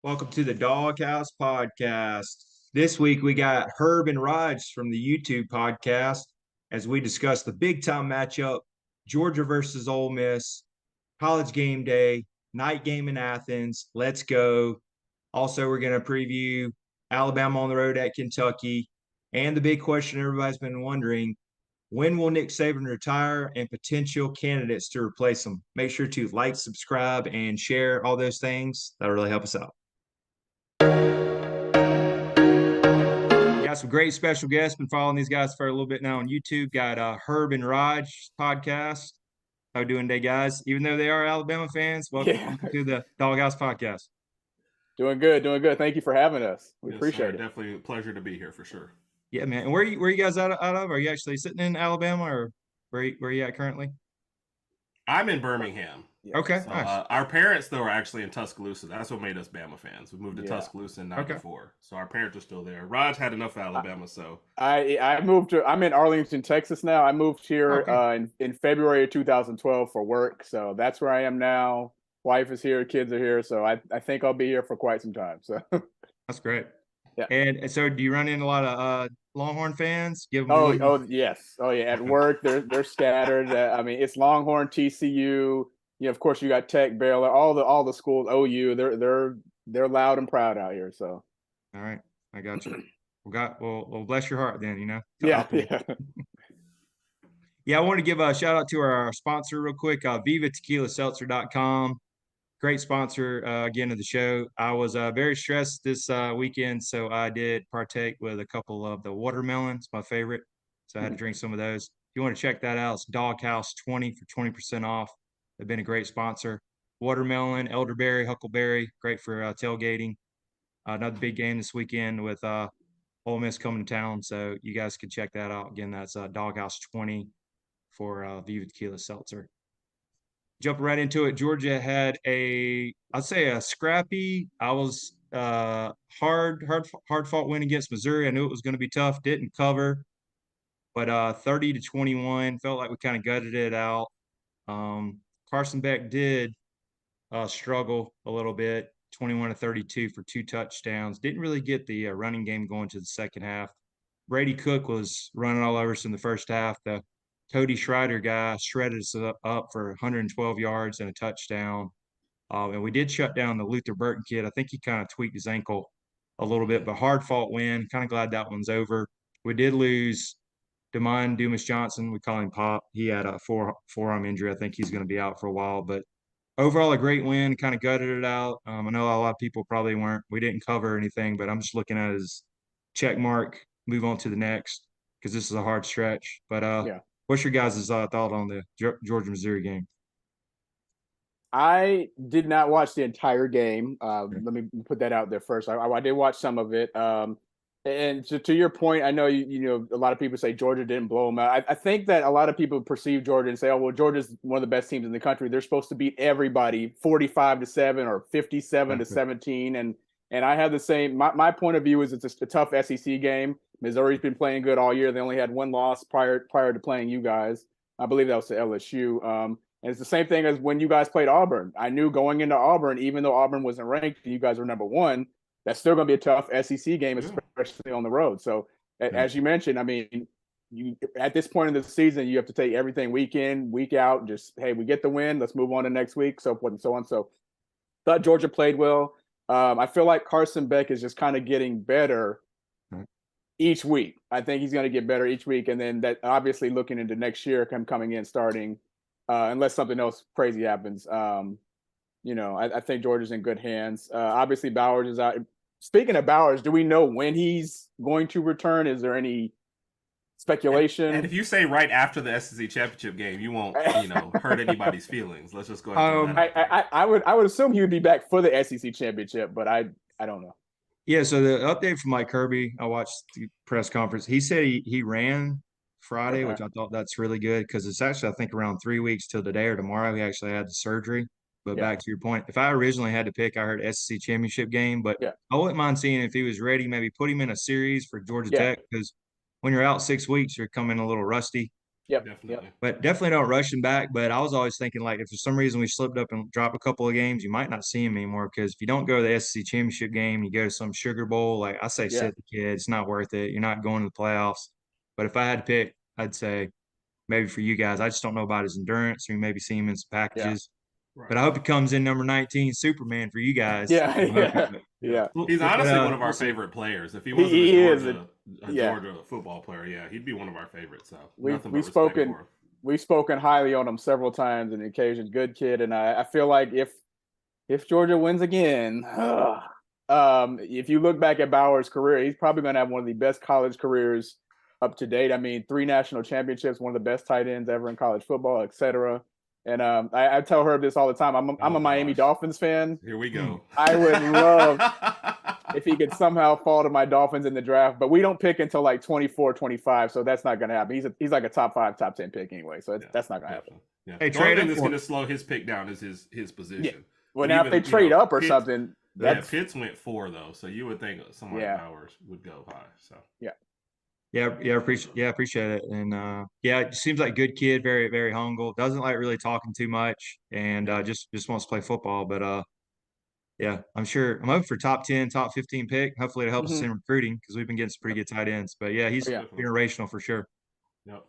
Welcome to the Dawg House Podcast. This week we got Herb and Rodg from the YouTube podcast as we discuss the big time matchup, Georgia versus Ole Miss, college game day, night game in Athens. Let's go. Also, we're going to preview Alabama on the road at Kentucky. And the big question everybody's been wondering, when will Nick Saban retire and potential candidates to replace him? Make sure to like, subscribe, and share all those things. That'll really help us out. Got some great special guests. Been following these guys for a little bit now on YouTube. Got Herb N Rodg Podcast. How you doing today, guys? Even though they are Alabama fans, welcome to the Dawg House Podcast. Doing good. Thank you for having us. We appreciate it. Definitely a pleasure to be here for sure. Yeah, man. And where you guys out of? Are you actually sitting in Alabama, or where you at currently? I'm in Birmingham. Okay. So, nice. Our parents, though, are actually in Tuscaloosa. That's what made us Bama fans. We moved to Tuscaloosa in '94. Okay. So our parents are still there. Raj had enough of Alabama, so. I'm in Arlington, Texas now. I moved here in February of 2012 for work. So that's where I am now. Wife is here, kids are here. So I think I'll be here for quite some time. So that's great. Yeah. And so do you run into a lot of Longhorn fans? Yes. Oh yeah. At work, they're scattered. I mean, it's Longhorn, TCU. Of course, you got Tech, Baylor, all the schools. OU, they're loud and proud out here. So, all right, I got you. Well, bless your heart then. Yeah. Yeah, I want to give a shout out to our sponsor real quick, VivaTequilaSeltzer.com. Great sponsor again of the show. I was very stressed this weekend, so I did partake with a couple of the watermelons, my favorite. So I had to drink some of those. If you want to check that out, it's Dawg House 20 for 20% off. They've been a great sponsor. Watermelon, elderberry, huckleberry, great for tailgating. Another big game this weekend with Ole Miss coming to town, so you guys can check that out. Again, that's Dawg House 20 for Viva Tequila Seltzer. Jumping right into it, Georgia had I'd say a scrappy. I was hard fought win against Missouri. I knew it was going to be tough. Didn't cover, but 30-21 felt like we kind of gutted it out. Carson Beck did struggle a little bit, 21-32 for 2 touchdowns. Didn't really get the running game going to the second half. Brady Cook was running all over us in the first half. The Cody Schreider guy shredded us up for 112 yards and a touchdown. And we did shut down the Luther Burton kid. I think he kind of tweaked his ankle a little bit, but hard fought win. Kind of glad that one's over. We did lose Damon Dumas Johnson. We call him Pop. He had a forearm injury. I think he's going to be out for a while, but overall a great win. Kind of gutted it out. I know a lot of people probably weren't. We didn't cover anything, but I'm just looking at his check mark, move on to the next because this is a hard stretch. But what's your guys' thought on the Georgia-Missouri game? I did not watch the entire game. Let me put that out there first. I did watch some of it. And to your point, I know you a lot of people say Georgia didn't blow them out. I think that a lot of people perceive Georgia and say, oh, well, Georgia's one of the best teams in the country. They're supposed to beat everybody 45-7 or 57-17. And I have the same. My point of view is it's a tough SEC game. Missouri's been playing good all year. They only had one loss prior to playing you guys. I believe that was to LSU. And it's the same thing as when you guys played Auburn. I knew going into Auburn, even though Auburn wasn't ranked, you guys were number one. That's still going to be a tough SEC game, especially on the road. So, as you mentioned, I mean, you at this point in the season, you have to take everything week in, week out. Just, hey, we get the win. Let's move on to next week, so forth and so on. So, thought Georgia played well. I feel like Carson Beck is just kind of getting better each week. I think he's going to get better each week. And then that obviously looking into next year, coming in, starting, unless something else crazy happens. I think Georgia's in good hands. Obviously, Bowers is out. Speaking of Bowers, do we know when he's going to return? Is there any speculation? And if you say right after the SEC championship game, you won't, hurt anybody's feelings. Let's just go ahead. I would assume he would be back for the SEC championship, but I don't know. Yeah. So the update from Mike Kirby, I watched the press conference. He said he ran Friday, which I thought that's really good because it's actually I think around 3 weeks till today or tomorrow he actually had the surgery. But back to your point, if I originally had to pick, I heard SEC championship game, but I wouldn't mind seeing if he was ready, maybe put him in a series for Georgia Tech because when you're out 6 weeks, you're coming a little rusty. Yep. Definitely. Yep. But definitely don't rush him back. But I was always thinking, like, if for some reason we slipped up and dropped a couple of games, you might not see him anymore. Because if you don't go to the SEC championship game, you go to some Sugar Bowl, like I say, sit the kid. It's not worth it. You're not going to the playoffs. But if I had to pick, I'd say maybe for you guys, I just don't know about his endurance. Or you maybe see him in some packages. Right. But I hope he comes in number 19, Superman for you guys. Yeah. He's honestly one of our favorite players. If he wasn't a Georgia football player, he'd be one of our favorites. So we've spoken highly on him several times and occasion. Good kid, and I feel like if Georgia wins again, if you look back at Bauer's career, he's probably going to have one of the best college careers up to date. I mean, 3 national championships, one of the best tight ends ever in college football, etc. And I tell Herb this all the time. I'm a Miami Dolphins fan. Here we go. I would love if he could somehow fall to my Dolphins in the draft, but we don't pick until like 24, 25, so that's not going to happen. He's like a top 5, top 10 pick anyway, so that's not going to happen. Yeah. Hey, the only thing that's going to slow his pick down is his position. Yeah. Well, now if they trade up or something, Pitts went 4 though, so you would think someone like Bowers would go high. So appreciate it. And it seems like good kid, very, very humble, doesn't like really talking too much, and just wants to play football. But I'm hoping for top 10, top 15 pick. Hopefully it helps us in recruiting because we've been getting some pretty good tight ends. But he's generational for sure. Yep.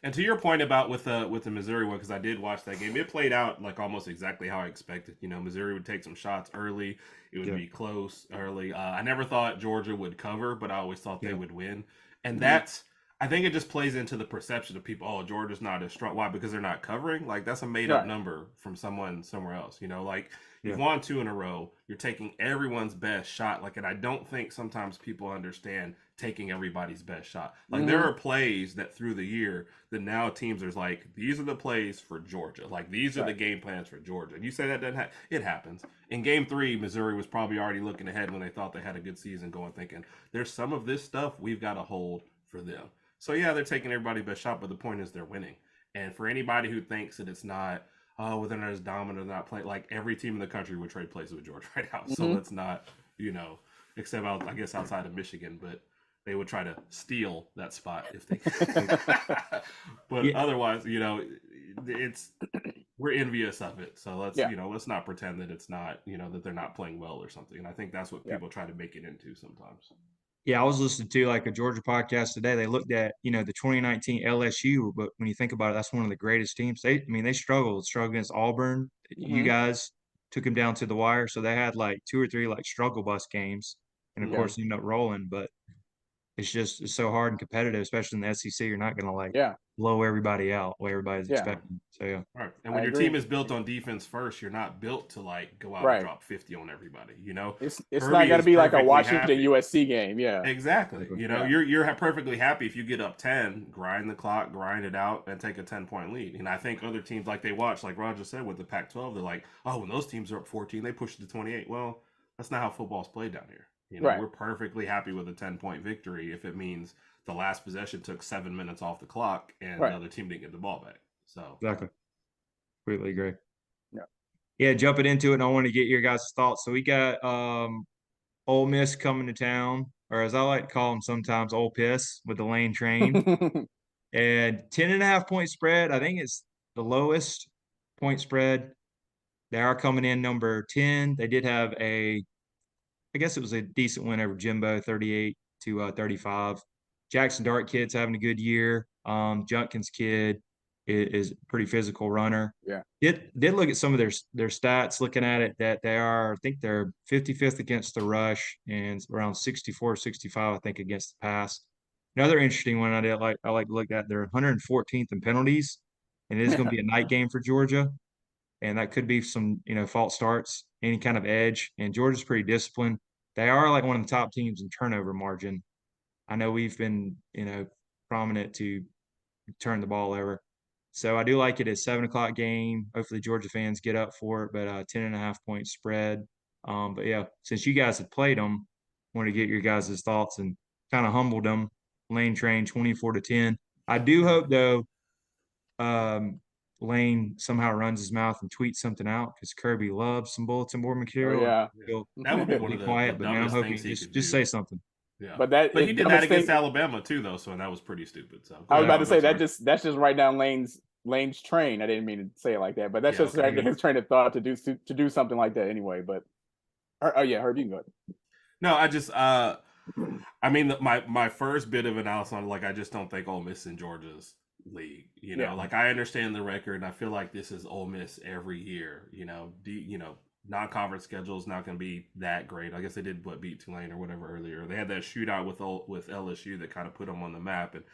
And to your point about with the Missouri one, because I did watch that game, it played out like almost exactly how I expected. Missouri would take some shots early. It would be close early. I never thought Georgia would cover, but I always thought they would win. And I think it just plays into the perception of people, oh, Georgia's not as strong. Why? Because they're not covering? Like, that's a made-up number from someone somewhere else. Like, you've won 2 in a row. You're taking everyone's best shot. Like, and I don't think sometimes people understand taking everybody's best shot. Like, there are plays that through the year that now teams are like, these are the plays for Georgia. Like, these are the game plans for Georgia. And you say that doesn't happen. It happens. In Game 3, Missouri was probably already looking ahead when they thought they had a good season going, thinking, there's some of this stuff we've got to hold for them. So, they're taking everybody's best shot, but the point is they're winning. And for anybody who thinks that it's not, they're not as dominant, not playing, like every team in the country would trade places with Georgia right now. So let's not, except I guess outside of Michigan, but they would try to steal that spot if they could. But otherwise, we're envious of it. So let's not pretend that it's not, that they're not playing well or something. And I think that's what people try to make it into sometimes. Yeah, I was listening to like a Georgia podcast today. They looked at, the 2019 LSU, but when you think about it, that's one of the greatest teams. They struggled against Auburn. You guys took them down to the wire. So they had like 2 or 3 like struggle bus games, and of course ended up rolling. But it's so hard and competitive, especially in the SEC. You're not going to blow everybody out where everybody's expecting. So right. And when your team is built on defense first, you're not built to like go out and drop 50 on everybody. It's not going to be like a Washington USC game. Yeah, exactly. You're perfectly happy if you get up 10, grind the clock, grind it out, and take a 10-point lead. And I think other teams like they watch, like Roger said with the Pac-12, they're like, oh, when those teams are up 14, they push it to 28. Well, that's not how football's played down here. We're perfectly happy with a 10-point victory if it means the last possession took 7 minutes off the clock and the other team didn't get the ball back. So exactly, completely agree. Yeah, jumping into it, and I want to get your guys' thoughts. So we got Ole Miss coming to town, or as I like to call them sometimes, Ole Piss with the Lane Train, and 10.5-point spread. I think it's the lowest point spread. They are coming in number 10. They did have I guess it was a decent win over Jimbo, 38-35. Jackson Dart kid's having a good year. Junkins kid is a pretty physical runner. Yeah. Did look at some of their stats, looking at it, that I think they're 55th against the rush and around 64, 65, I think, against the pass. Another interesting one I like to look at, they're 114th in penalties, and it is going to be a night game for Georgia. And that could be some, false starts, any kind of edge. And Georgia's pretty disciplined. They are like one of the top teams in turnover margin. I know we've been, prominent to turn the ball over. So I do like it as 7:00 game. Hopefully Georgia fans get up for it, but 10.5-point spread. But yeah, since you guys have played them, want to get your guys' thoughts and kind of humbled them. Lane Train 24-10. I do hope though, Lane somehow runs his mouth and tweets something out because Kirby loves some bulletin board material. Oh, yeah. That would be one of the quiet, but man, I'm hoping things he could just say something. Yeah, but he did that against Alabama too, though. So that was pretty stupid. So I was about to say that's just right down Lane's train. I didn't mean to say it like that, but that's just his train of thought to do something like that anyway. But Herb, you can go ahead. No, I just I mean, my first bit of analysis on I just don't think Ole Miss in Georgia's league. I understand the record, and I feel like this is Ole Miss every year. Non-conference schedule is not going to be that great. I guess they did beat Tulane or whatever earlier. They had that shootout with LSU that kind of put them on the map, and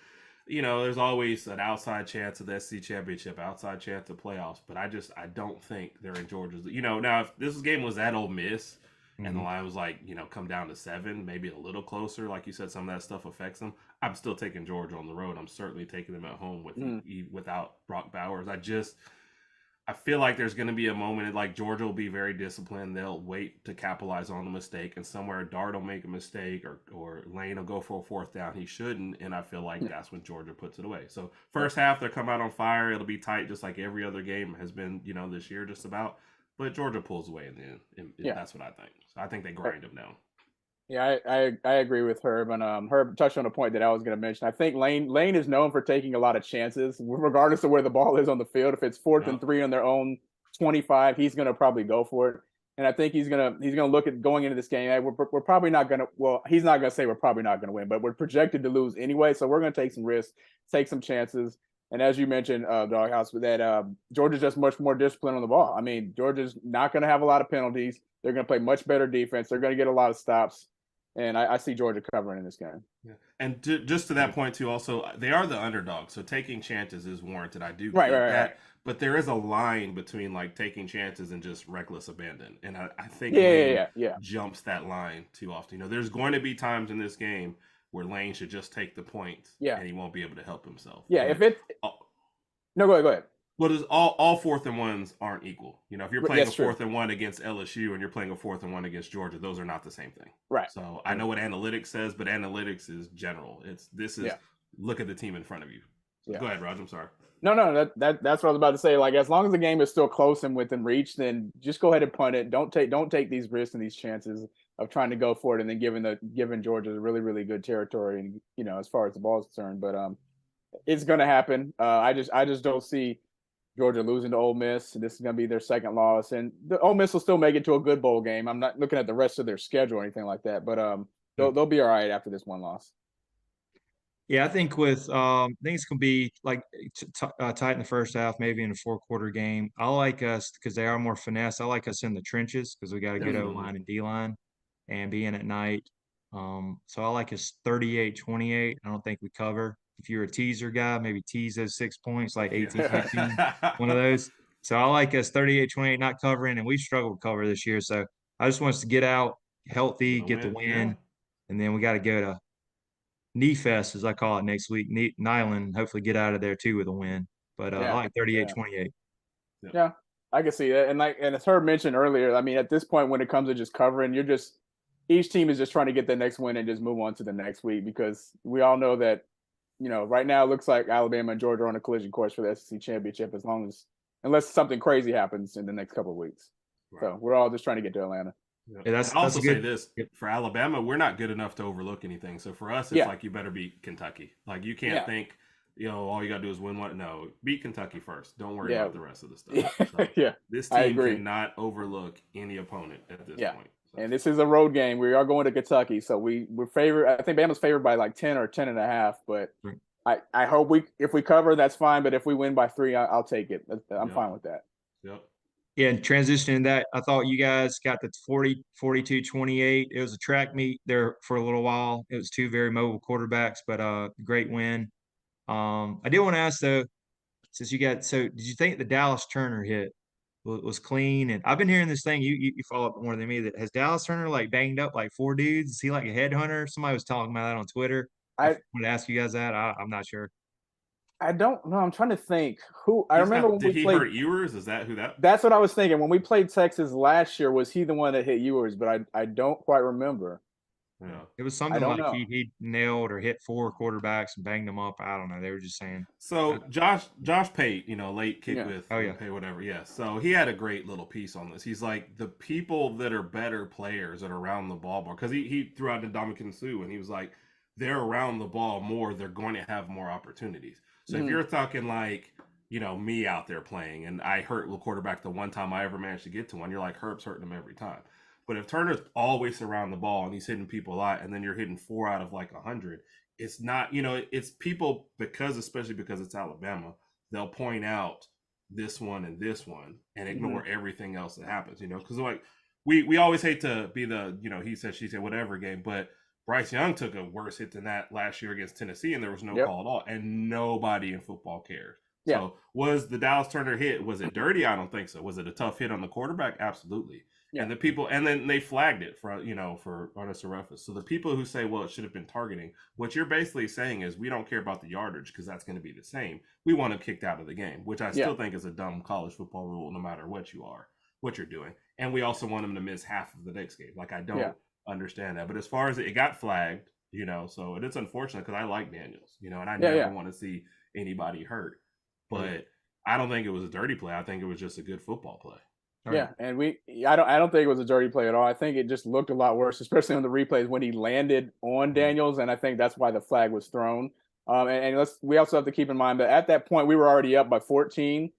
there's always an outside chance of the SEC championship, outside chance of playoffs. But I don't think they're in Georgia's. Now if this game was at Ole Miss and the line was come down to 7, maybe a little closer, like you said, some of that stuff affects them. I'm still taking Georgia on the road. I'm certainly taking them at home without Brock Bowers. I feel like there's going to be a moment Georgia will be very disciplined. They'll wait to capitalize on the mistake, and somewhere Dart will make a mistake or Lane will go for a 4th down. He shouldn't, and I feel like that's when Georgia puts it away. So first half, they'll come out on fire. It'll be tight, just like every other game has been, this year just about. But Georgia pulls away in the end, and that's what I think. So I think they grind them down. Yeah, I agree with Herb, and Herb touched on a point that I was going to mention. I think Lane is known for taking a lot of chances, regardless of where the ball is on the field. If it's 4th and 3 on their own 25, he's going to probably go for it. And I think he's gonna look at going into this game. Hey, we're probably not going to. Well, he's not going to say we're probably not going to win, but we're projected to lose anyway. So we're going to take some risks, take some chances. And as you mentioned, Dawg House, that Georgia's just much more disciplined on the ball. I mean, Georgia's not going to have a lot of penalties. They're going to play much better defense. They're going to get a lot of stops. And I see Georgia covering in this game. Yeah. And just to that point, too, also, they are the underdog. So taking chances is warranted. I do get that. Right. But there is a line between taking chances and just reckless abandon. And I think Lane jumps that line too often. There's going to be times in this game where Lane should just take the points and he won't be able to help himself. Yeah, No, go ahead. Well, all 4th and 1s aren't equal. If you're playing a 4th and 1 against LSU and you're playing a 4th and 1 against Georgia, those are not the same thing. Right. So I know what analytics says, but analytics is general. Look at the team in front of you. So go ahead, Raj. I'm sorry. No, that's what I was about to say. As long as the game is still close and within reach, then just go ahead and punt it. Don't take these risks and these chances of trying to go for it and then giving Georgia really, really good territory and as far as the ball is concerned. But it's going to happen. I just don't see Georgia losing to Ole Miss. This is going to be their 2nd loss, and the Ole Miss will still make it to a good bowl game. I'm not looking at the rest of their schedule or anything like that, but they'll be all right after this one loss. Yeah, I think it's going to be tight in the first half, maybe in a 4-quarter game. I like us because they are more finesse. I like us in the trenches because we got a good O-line and D-line and being at night. So I like us 38-28. I don't think we cover. If you're a teaser guy, maybe tease those 6 points, 18-15, one of those. So I like us 38-28, not covering, and we've struggled to cover this year. So I just want us to get out healthy, get the win, and then we got to go to Knee Fest, as I call it, next week. Nyland, hopefully get out of there too with a win. But I like 38-28. Yeah, I can see that. And as Herb mentioned earlier, I mean, at this point, when it comes to just covering, each team is just trying to get the next win and just move on to the next week, because we all know that, right now it looks like Alabama and Georgia are on a collision course for the SEC championship, unless something crazy happens in the next couple of weeks. Right. So we're all just trying to get to Atlanta. Yeah, that's also say this for Alabama, we're not good enough to overlook anything. So for us, it's you better beat Kentucky. You can't think, all you got to do is win one. No, beat Kentucky first. Don't worry about the rest of the stuff. So this team cannot overlook any opponent at this point. So. And this is a road game. We are going to Kentucky, so we're favored. I think Bama's favored by 10 or 10.5. But I hope if we cover, that's fine. But if we win by 3, I'll take it. I'm fine with that. Yep. Yeah, and transitioning that, I thought you guys got the 42-28. It was a track meet there for a little while. It was 2 very mobile quarterbacks, but great win. I did want to ask, though, since did you think the Dallas Turner hit was clean? And I've been hearing this thing, you follow up more than me, that has Dallas Turner banged up 4 dudes? Is he a headhunter? Somebody was talking about that on Twitter. I want to ask you guys that. I'm not sure. I don't know. I'm trying to think who. I remember when we played. Did he hurt Ewers? Is that who that? That's what I was thinking. When we played Texas last year, was he the one that hit Ewers? But I don't quite remember. Yeah. It was I something don't like know. he nailed or hit 4 quarterbacks and banged them up. I don't know. They were just saying. So Josh Pate, late kick Yeah. with Oh, yeah. Pate, whatever. Yeah. So he had a great little piece on this. He's like, the people that are better players that are around the ball more, because he threw out the Ndamukong Suh, and he was like, they're around the ball more, they're going to have more opportunities. So if you're talking like, me out there playing, and I hurt the quarterback the one time I ever managed to get to one, you're like, Herb's hurting him every time. But if Turner's always around the ball and he's hitting people a lot, and then you're hitting 4 out of like 100, it's not, it's people, especially because it's Alabama, they'll point out this one and ignore everything else that happens, because like we always hate to be the, he said, she said, whatever game, but Bryce Young took a worse hit than that last year against Tennessee, and there was no call at all, and nobody in football cares. Yeah. So was the Dallas Turner hit, was it dirty? I don't think so. Was it a tough hit on the quarterback? Absolutely. Yeah. And the people, and then they flagged it for honest reference. So the people who say, well, it should have been targeting, what you're basically saying is we don't care about the yardage because that's going to be the same. We want him kicked out of the game, which I still think is a dumb college football rule, no matter what you're doing. And we also want him to miss half of the next game. Like, I don't understand that. But as far as it got flagged, so it's unfortunate because I like Daniels, and I never want to see anybody hurt. But I don't think it was a dirty play. I think it was just a good football play. Yeah, and I don't think it was a dirty play at all. I think it just looked a lot worse, especially on the replays when he landed on Daniels, and I think that's why the flag was thrown. We also have to keep in mind that at that point we were already up by 14,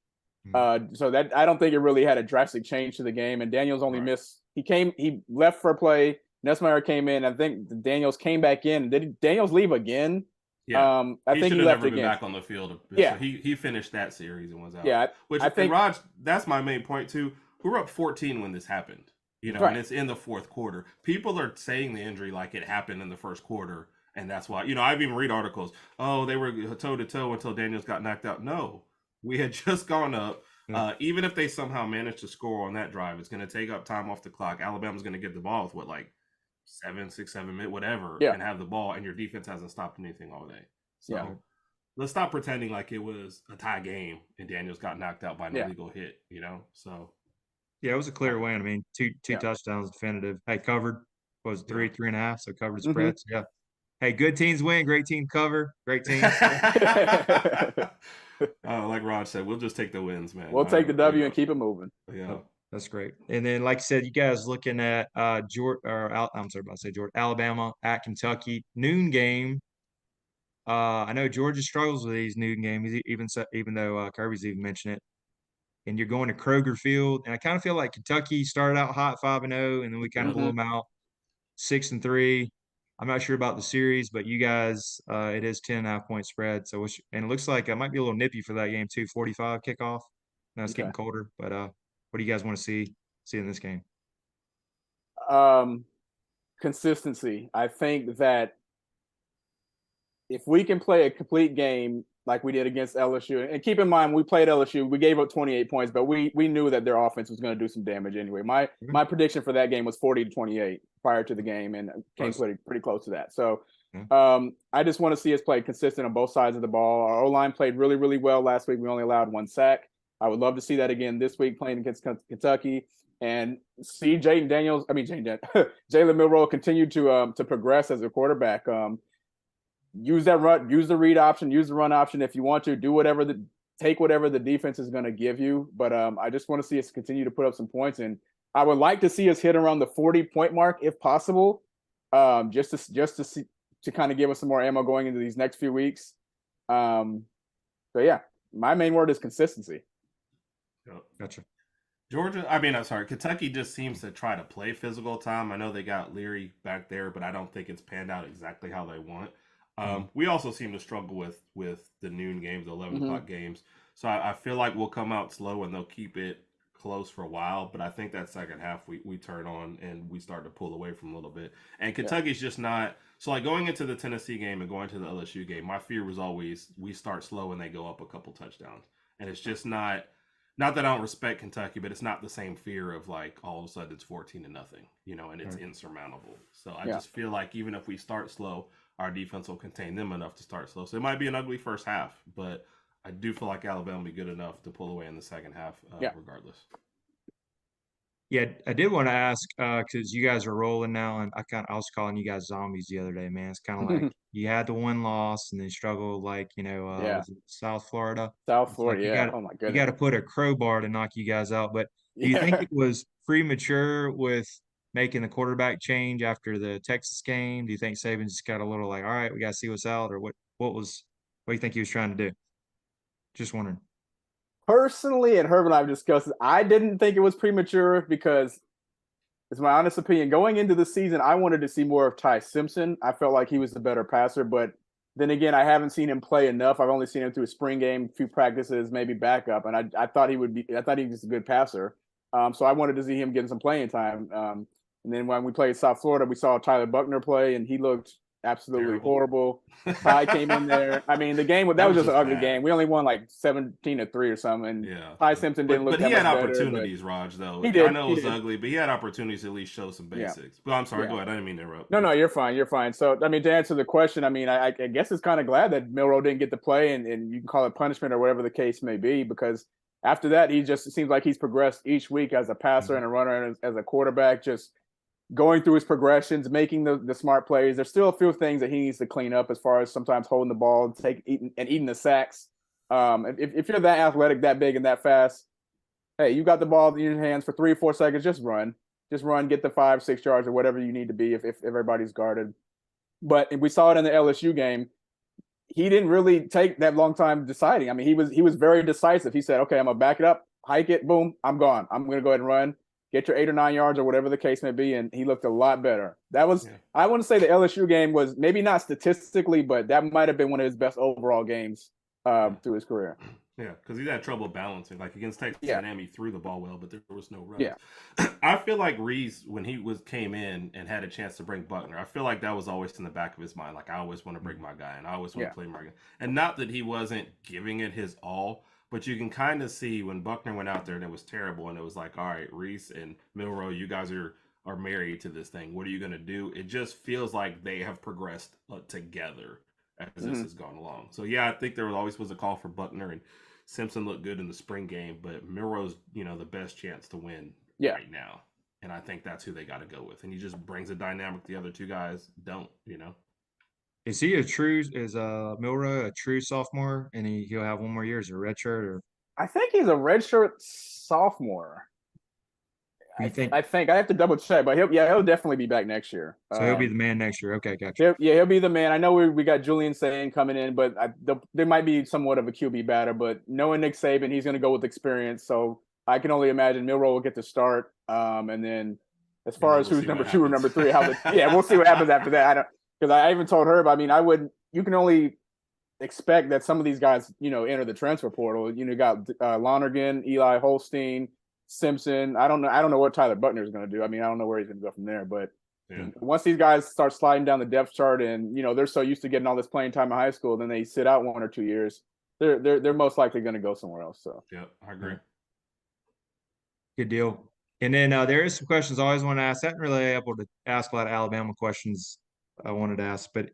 so that I don't think it really had a drastic change to the game. And Daniels only missed. He left for a play. Nessmeyer came in. I think Daniels came back in. Did Daniels leave again? Yeah, I think he left never again. been back on the field. Yeah, so he finished that series and was out. Yeah, which I think Raj, that's my main point too. We were up 14 when this happened, and it's in the fourth quarter. People are saying the injury like it happened in the first quarter, and that's why. I've even read articles. Oh, they were toe to toe until Daniels got knocked out. No, we had just gone up. Even if they somehow managed to score on that drive, it's going to take up time off the clock. Alabama's going to get the ball with 6, 7 minutes, whatever, and have the ball, and your defense hasn't stopped anything all day. So let's stop pretending like it was a tie game and Daniels got knocked out by an illegal hit, So yeah, it was a clear win. I mean, two touchdowns definitive. Hey, covered was 3.5, so covered the spread. So, hey, good teams win, great team cover, great teams. Like Rod said, we'll just take the wins, man. We'll take the W and keep it moving. Yeah. That's great. And then, like I said, you guys looking at Alabama at Kentucky noon game. I know Georgia struggles with these noon games, even though Kirby's even mentioned it. And you're going to Kroger Field, and I kind of feel like Kentucky started out hot 5-0, and then we kind of blew them out 6-3. I'm not sure about the series, but you guys, it is 10.5-point spread. So, and it looks like it might be a little nippy for that game too. 45 kickoff. Now it's getting colder, but what do you guys want to see in this game? Consistency. I think that if we can play a complete game like we did against LSU, and keep in mind we played LSU, we gave up 28 points, but we knew that their offense was going to do some damage anyway. My prediction for that game was 40-28 prior to the game, and came pretty close to that. So I just want to see us play consistent on both sides of the ball. Our O-line played really, really well last week. We only allowed 1 sack. I would love to see that again this week playing against Kentucky, and see Jalen Milroe continue to progress as a quarterback. Use the read option, use the run option if you want to. Take whatever the defense is going to give you. But I just want to see us continue to put up some points, and I would like to see us hit around the 40-point mark if possible, just to kind of give us some more ammo going into these next few weeks. So yeah, my main word is consistency. Gotcha. Kentucky just seems to try to play physical time. I know they got Leary back there, but I don't think it's panned out exactly how they want. We also seem to struggle with the noon games, the 11 o'clock games. So I feel like we'll come out slow and they'll keep it close for a while. But I think that second half we turn on and we start to pull away from a little bit. And Kentucky's just not. So like going into the Tennessee game and going to the LSU game, my fear was always we start slow and they go up a couple touchdowns. And it's just not that I don't respect Kentucky, but it's not the same fear of like all of a sudden it's 14-0, and it's insurmountable. So I just feel like even if we start slow, our defense will contain them enough to start slow. So it might be an ugly first half, but I do feel like Alabama will be good enough to pull away in the second half regardless. Yeah, I did want to ask because you guys are rolling now, and I was calling you guys zombies the other day, man. It's kind of like you had the one loss and then struggled like Yeah. was it South Florida? South It's like Florida, yeah. Oh my you got goodness. to put a crowbar to knock you guys out. But do you think Yeah. it was premature with making the quarterback change after the Texas game? Do you think Saban just got a little like, all right, we got to see what's out, or what do you think he was trying to do? Just wondering. Personally, and Herb and I have discussed it, I didn't think it was premature because it's my honest opinion. Going into the season, I wanted to see more of Ty Simpson. I felt like he was the better passer, but then again, I haven't seen him play enough. I've only seen him through a spring game, few practices, maybe backup, and I thought I thought he was a good passer. So I wanted to see him getting some playing time. And then when we played South Florida, we saw Tyler Buckner play, and he looked absolutely Terrible. horrible. Ty came in there. I mean, the game that was just an ugly game. We only won like 17-3 or something. And Yeah. Ty Simpson didn't look. But he that had much opportunities, Raj. Though he did. I know it was ugly, but he had opportunities to at least show some basics. Yeah. But I'm sorry. Go ahead. I didn't mean to interrupt. No, you're fine. You're fine. So, I mean, to answer the question, I mean, I guess it's kind of glad that Milroe didn't get to play, and you can call it punishment or whatever the case may be, because after that, it seems like he's progressed each week as a passer and a runner and as a quarterback, just going through his progressions, making the smart plays. There's still a few things that he needs to clean up as far as sometimes holding the ball, eating the sacks. If you're that athletic, that big, and that fast, hey, you got the ball in your hands for 3 or 4 seconds, just run, get the 5-6 yards or whatever you need to be if everybody's guarded. But we saw it in the LSU game. He didn't really take that long time deciding. I mean, he was very decisive. He said, "Okay, I'm gonna back it up, hike it, boom, I'm gone. I'm gonna go ahead and run, get your 8 or 9 yards or whatever the case may be." And he looked a lot better. That was, I want to say, the LSU game was maybe not statistically, but that might have been one of his best overall games through his career. Yeah, because he had trouble balancing. Like against Texas A&M, he threw the ball well, but there was no runs. Yeah. I feel like Reese, when he came in and had a chance to bring Buckner, I feel like that was always in the back of his mind. Like, I always want to bring my guy, and I always want to play my guy. And not that he wasn't giving it his all, but you can kind of see when Buckner went out there and it was terrible, and it was like, all right, Reese and Milroe, you guys are married to this thing. What are you going to do? It just feels like they have progressed together as this has gone along. So, yeah, I think there always was a call for Buckner, and Simpson looked good in the spring game, but Milroe's, the best chance to win right now. And I think that's who they got to go with. And he just brings a dynamic the other two guys don't, Is he Milroe a true sophomore and he'll have one more year as a redshirt, or? I think he's a redshirt sophomore. I think I have to double check, but he'll definitely be back next year. So he'll be the man next year. Okay, gotcha. He'll be the man. I know we got Julian Saban coming in, but there might be somewhat of a QB batter. But knowing Nick Saban, he's going to go with experience. So I can only imagine Milroe will get the start. And then as far as who's number 2 or number 3, we'll see what happens after that. Because I even told Herb, I mean, you can only expect that some of these guys, enter the transfer portal. You got Lonergan, Eli Holstein, Simpson. I don't know what Tyler Buckner is going to do. I mean, I don't know where he's going to go from there. But once these guys start sliding down the depth chart, and they're so used to getting all this playing time in high school, then they sit out 1 or 2 years. They're most likely going to go somewhere else. So yeah, I agree. Good deal. And then there is some questions I always want to ask. I haven't really able to ask a lot of Alabama questions I wanted to ask, but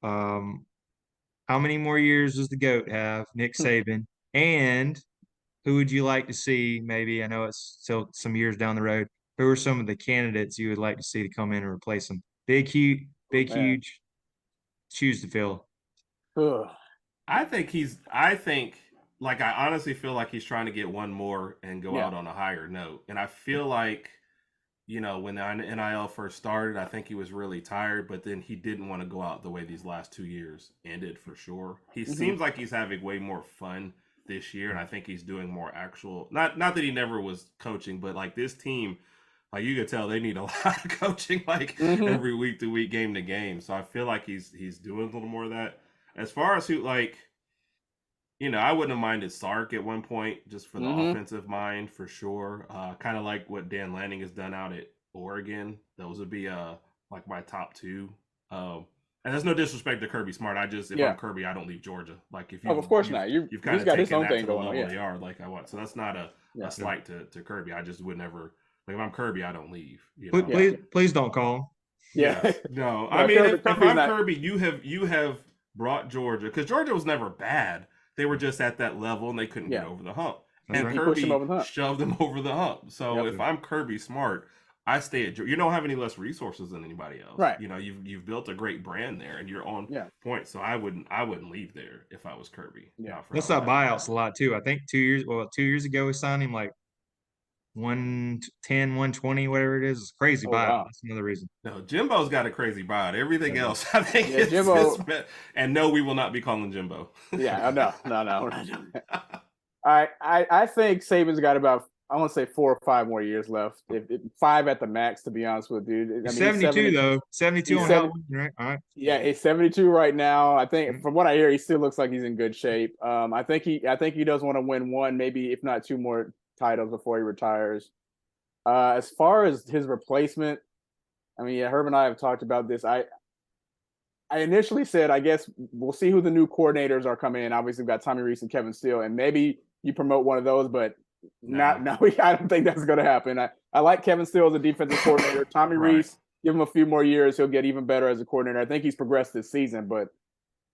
how many more years does the GOAT have, Nick Saban? And who would you like to see? Maybe, I know it's still some years down the road. Who are some of the candidates you would like to see to come in and replace him? Huge shoes to fill. I honestly feel like he's trying to get one more and go out on a higher note. And I feel like, when the NIL first started, I think he was really tired, but then he didn't want to go out the way these last 2 years ended for sure. He seems like he's having way more fun this year, and I think he's doing more actual, not that he never was coaching, but like this team, like you could tell they need a lot of coaching, every week to week, game to game. So I feel like he's doing a little more of that. As far as who, I wouldn't have minded Sark at one point just for the offensive mind for sure. Kind of like what Dan Lanning has done out at Oregon. Those would be like my top 2. And there's no disrespect to Kirby Smart. If I'm Kirby, I don't leave Georgia. Like if you, of course not. You've kind of got his own thing going on. They are like I want. So that's not a slight to Kirby. I just would never. Like if I'm Kirby, I don't leave. Please don't call him. Yeah. No, I mean if I'm Kirby, you have brought Georgia, because Georgia was never bad. They were just at that level and they couldn't get over the hump. And right. Kirby shoved them over the hump. So Yep. if I'm Kirby Smart, I stay at Georgia. You don't have any less resources than anybody else. Right. You know, you've built a great brand there, and you're on point. So I wouldn't leave there if I was Kirby. Yeah. Let's not buyouts a lot too. I think 2 years ago we signed him like 110, 120, whatever it is. It's crazy buyout. Wow. That's another reason. No, Jimbo's got a crazy buyout. Everything else, I think, Jimbo. And no, we will not be calling Jimbo. Yeah, no, we're not doing that. I think Saban's got about, I want to say 4 or 5 more years left. If 5 at the max, to be honest with you. I mean, 72 though. 72 on Halloween, right? All right. Yeah, he's 72 right now. I think from what I hear, he still looks like he's in good shape. I think he does want to win 1, maybe if not 2 more titles before he retires. As far as his replacement, I mean, Herb and I have talked about this. I initially said, I guess we'll see who the new coordinators are coming in. Obviously, we've got Tommy Rees and Kevin Steele, and maybe you promote one of those, but I don't think that's going to happen. I like Kevin Steele as a defensive coordinator. Tommy Rees, give him a few more years, he'll get even better as a coordinator. I think he's progressed this season, but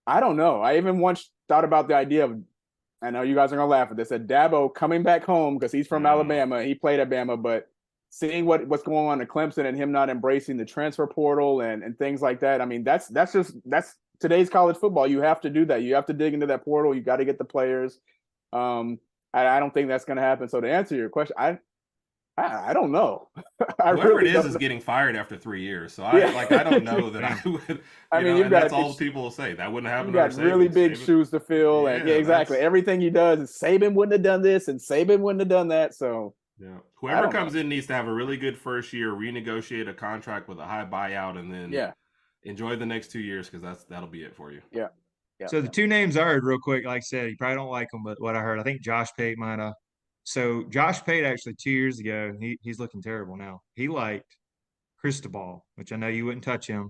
I don't know. I even once thought about the idea of, I know you guys are going to laugh at this, that Dabo coming back home because he's from Alabama. He played at Bama, but seeing what's going on in Clemson and him not embracing the transfer portal and things like that. I mean, that's today's college football. You have to do that. You have to dig into that portal. You got to get the players. I don't think that's going to happen. So to answer your question, I don't know. Whoever it is getting fired after 3 years. So I don't know that I would. I mean, that's all people will say. That wouldn't happen. You got really big shoes to fill, and exactly everything he does. Saban wouldn't have done this, and Saban wouldn't have done that. So whoever comes in needs to have a really good first year, renegotiate a contract with a high buyout, and then enjoy the next 2 years because that'll be it for you. Yeah. So the 2 names I heard real quick, like I said, you probably don't like them, but what I heard, I think Josh Pate might have. So Josh Pate actually 2 years ago, he's looking terrible now. He liked Cristobal, which I know you wouldn't touch him.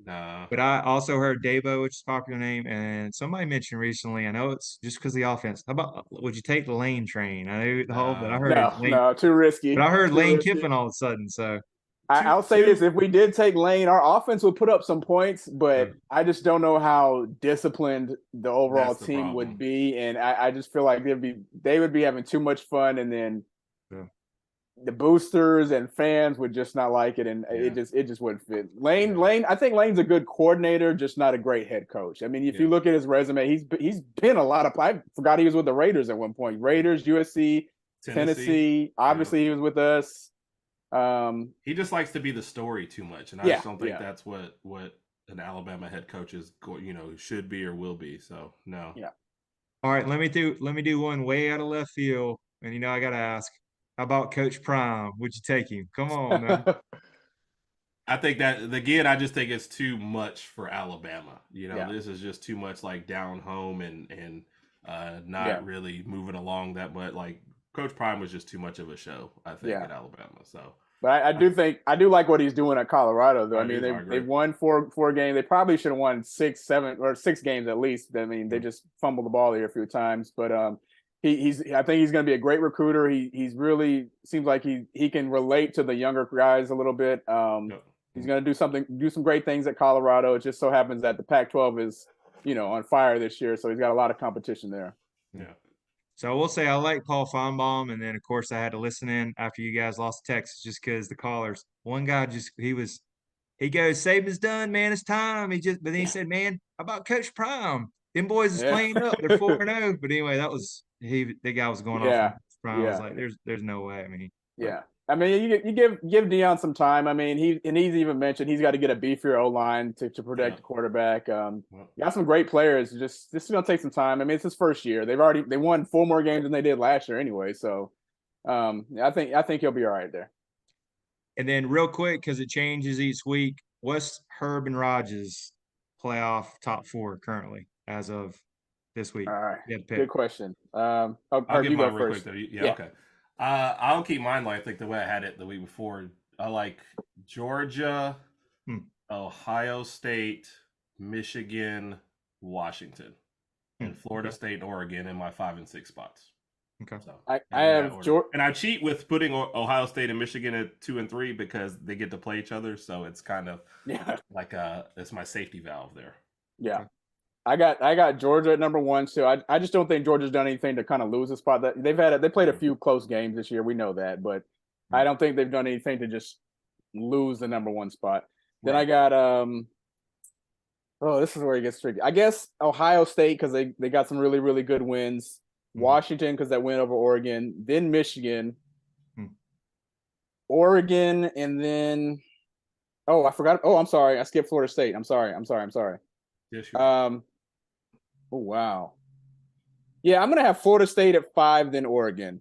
But I also heard Dabo, which is a popular name, and somebody mentioned recently, I know it's just because of the offense. How about, would you take the Lane train? I know the whole, but I heard no, too risky. But I heard Lane Kiffin all of a sudden, so. I'll say this: if we did take Lane, our offense would put up some points, but I just don't know how disciplined the overall team would be, and I just feel like they would be having too much fun, and then the boosters and fans would just not like it, and it just wouldn't fit. Lane, I think Lane's a good coordinator, just not a great head coach. I mean, if you look at his resume, he's been a lot of. I forgot he was with the Raiders at one point. Raiders, USC, Tennessee. Obviously, he was with us. He just likes to be the story too much, and I just don't think that's what an Alabama head coach is, should be or will be. So no. Yeah. All right, let me do one way out of left field, and I got to ask, how about Coach Prime? Would you take him? Come on, man. I think that again, I just think it's too much for Alabama. This is just too much like down home and not really moving along that much. Like Coach Prime was just too much of a show, I think, at Alabama. So, but I do like what he's doing at Colorado, though. I mean, they won four games. They probably should have won 6 games at least. I mean, they just fumbled the ball here a few times. But I think he's going to be a great recruiter. He's really seems like he can relate to the younger guys a little bit. He's going to do some great things at Colorado. It just so happens that the Pac-12 is on fire this year, so he's got a lot of competition there. Yeah. So I will say I like Paul Feinbaum, and then of course I had to listen in after you guys lost to Texas just because the callers. One guy he goes, Saban's done, man, it's time. But then he said, man, how about Coach Prime? Them boys is playing up. They're 4-0. But anyway, the guy was going off. Prime. I was like, there's no way. I mean, I mean, you give Deion some time. I mean, he's even mentioned he's got to get a beefier O-line to protect the quarterback. Got some great players. This is going to take some time. I mean, it's his first year. They won 4 more games than they did last year anyway. So, I think he'll be all right there. And then real quick, because it changes each week, what's Herb N Rodg's playoff top 4 currently as of this week? All right, good question. I'll give mine real quick. Okay. I'll keep mine I think the way I had it the week before. I like Georgia, Ohio State, Michigan, Washington, and Florida State and Oregon in my 5 and 6 spots. Okay. So I have Georgia, and I cheat with putting Ohio State and Michigan at 2 and 3 because they get to play each other. So it's kind of like it's my safety valve there. Yeah. I got Georgia at number 1 too. I just don't think Georgia's done anything to kind of lose a spot. That they played a few close games this year. We know that, but I don't think they've done anything to just lose the number 1 spot. Then I got this is where it gets tricky. I guess Ohio State because they got some really, really good wins. Washington because that win over Oregon. Then Michigan, Oregon, and then I forgot. Oh, I'm sorry. I skipped Florida State. I'm sorry. Yes, sure. Oh wow. Yeah, I'm gonna have Florida State at 5, then Oregon.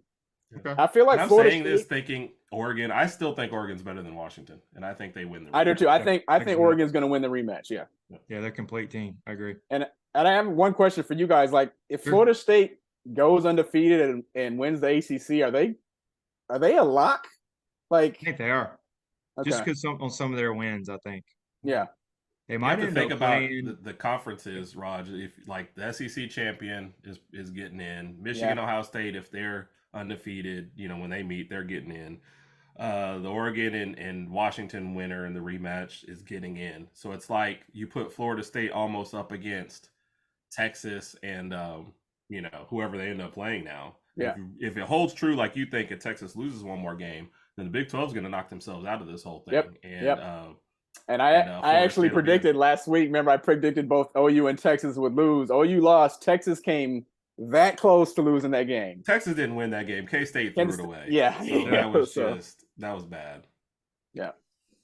Okay. I feel like I'm Florida saying State, this thinking Oregon. I still think Oregon's better than Washington, and I think they win the rematch. I do too. I think Oregon's gonna win the rematch. Yeah. Yeah, they're a complete team. I agree. And I have one question for you guys. Like, if Florida State goes undefeated and wins the ACC, are they a lock? Like, I think they are. Okay. Just because on some of their wins, I think. Yeah. They might have to think about playing... the conferences, Raj. If like the SEC champion is getting in, Michigan, Ohio State, if they're undefeated, when they meet, they're getting in. The Oregon and Washington winner in the rematch is getting in. So it's like you put Florida State almost up against Texas and whoever they end up playing now. Yeah. If it holds true, like you think, if Texas loses one more game, then the Big 12 is going to knock themselves out of this whole thing. Yep. And I actually predicted last week. Remember, I predicted both OU and Texas would lose. OU lost. Texas came that close to losing that game. Texas didn't win that game. K-State threw it away. Yeah. So that was bad. Yeah.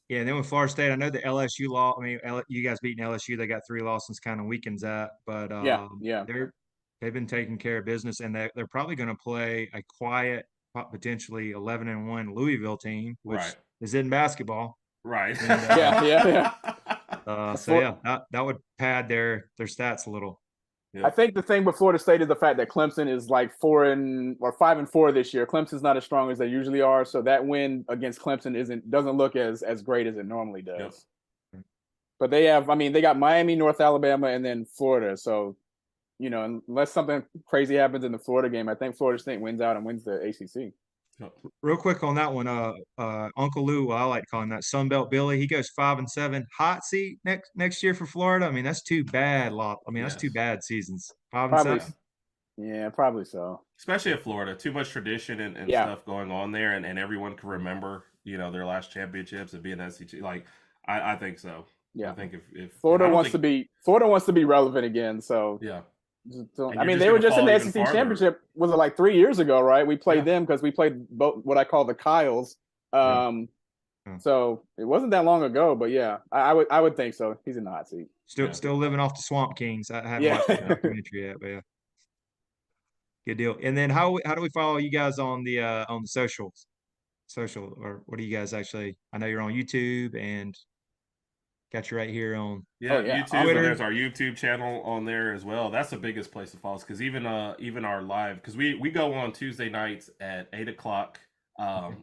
Yeah, and then with Florida State, I know the LSU law. I mean, you guys beating LSU, they got 3 losses, kind of weakens that. But they've been taking care of business, and they're probably going to play a quiet, potentially 11-1 Louisville team, which is in basketball. Right. And, that would pad their stats a little. Yeah. I think the thing with Florida State is the fact that Clemson is like 5-4 this year. Clemson's not as strong as they usually are, so that win against Clemson doesn't look as great as it normally does. Yep. But they got Miami, North Alabama, and then Florida. So, unless something crazy happens in the Florida game, I think Florida State wins out and wins the ACC. Real quick on that one, Uncle Lou, I like calling that Sunbelt Billy. He goes 5-7, hot seat next year for Florida. I mean, that's too bad. That's 2 bad seasons. 5-7. Yeah, probably so. Especially at Florida, too much tradition and stuff going on there, and everyone can remember, their last championships and being SEC. Like, I think so. Yeah, I think if Florida wants to be relevant again. So yeah. They were just in the SEC championship. Was it like 3 years ago, right? We played them because we played both what I call the Kyles. So it wasn't that long ago, but yeah, I would think so. He's in the hot seat. Still living off the Swamp Kings. I haven't watched the documentary yet, but yeah, good deal. And then how do we follow you guys on the socials? Or what do you guys actually? I know you're on YouTube and got you right here on YouTube. Twitter. There's our YouTube channel on there as well. That's the biggest place to follow us because even our live, because we go on Tuesday nights at 8:00,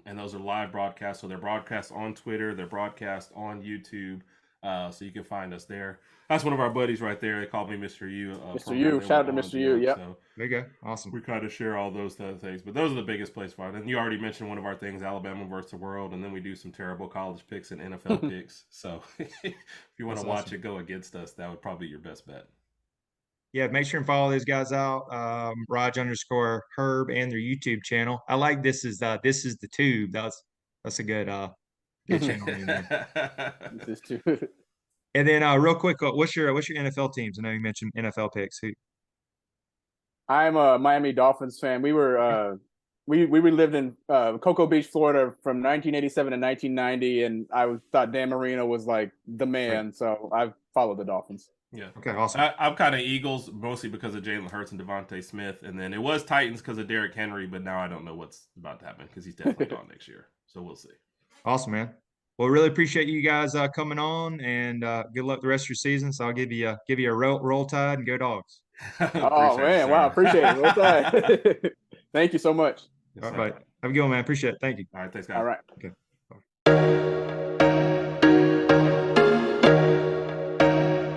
and those are live broadcasts. So they're broadcast on Twitter, they're broadcast on YouTube, so you can find us there. That's one of our buddies right there. They call me Mr. U. Mr. U. Shout out to Mr. U. Yep. So there you go. Awesome. We kind of share all those things, but those are the biggest place to find. And you already mentioned one of our things, Alabama versus the world, and then we do some terrible college picks and NFL picks. So if you want to watch it go against us, that would probably be your best bet. Yeah, make sure and follow these guys out. Rog_Herb and their YouTube channel. I like this is the tube. That's a good channel name there. This is too. And then real quick, what's your NFL teams? I know you mentioned NFL picks. Who? I'm a Miami Dolphins fan. We lived in Cocoa Beach, Florida from 1987 to 1990, and I thought Dan Marino was like the man, right. So I've followed the Dolphins. Yeah. Okay, awesome. I'm kind of Eagles, mostly because of Jalen Hurts and Devontae Smith, and then it was Titans because of Derrick Henry, but now I don't know what's about to happen because he's definitely gone next year. So we'll see. Awesome, man. Well, really appreciate you guys coming on, and good luck the rest of your season. So I'll give you a roll tide and go Dogs. Oh man, wow, appreciate it. Roll tide. Thank you so much. All right, have a good one, man. Appreciate it. Thank you. All right, thanks, guys. All right. Okay. Bye.